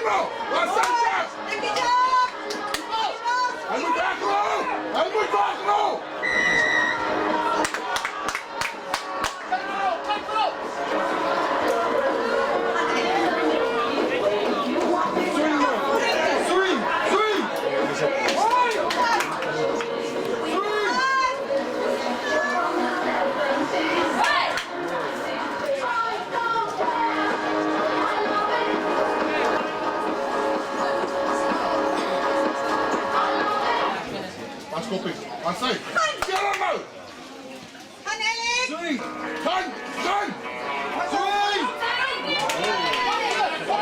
Primo! Waar Sanchez! Hij moet weg, Ro! Hij moet weg, Ro! Stop ik. Wat zei? Kill hem nou! Gaan Alex! Swing! Gang! Gang! Swing! Kom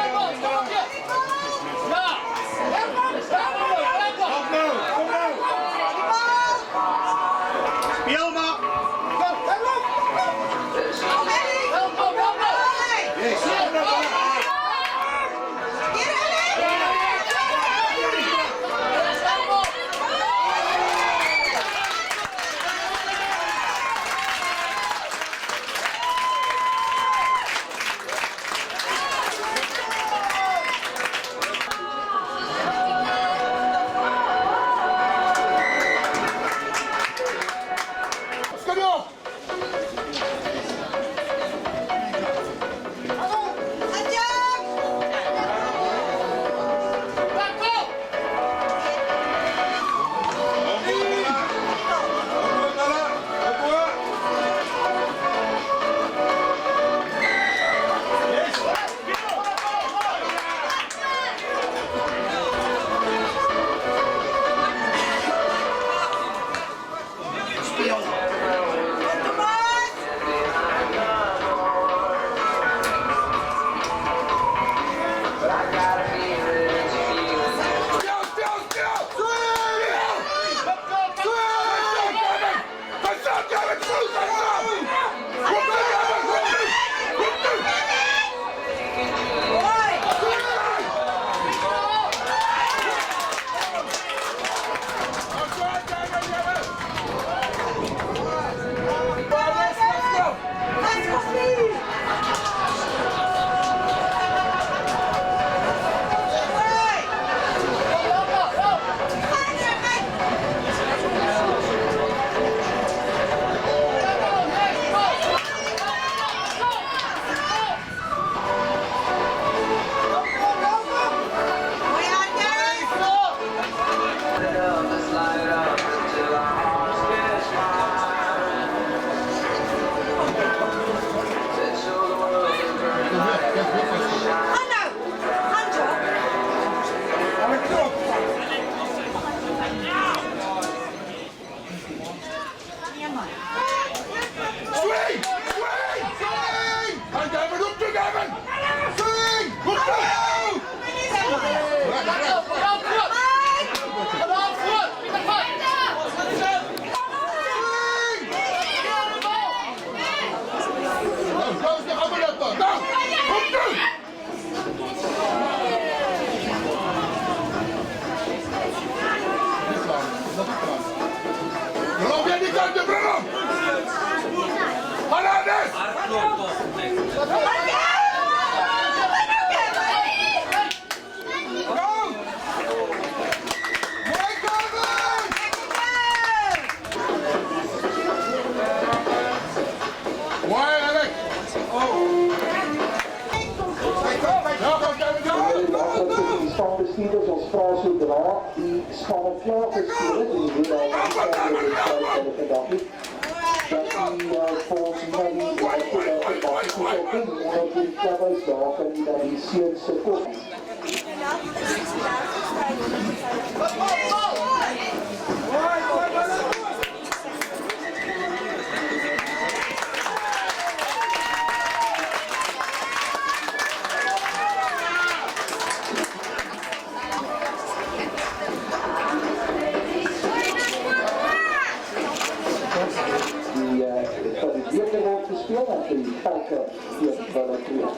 nou! Kom nou! Speel maar! Bestuurders als Frans Dra, die spannen klaar besturen, die willen al dat die volgens mij die dag en die dan die Sierse kop. Die wordt gespeeld en die pakken hier wel een keer.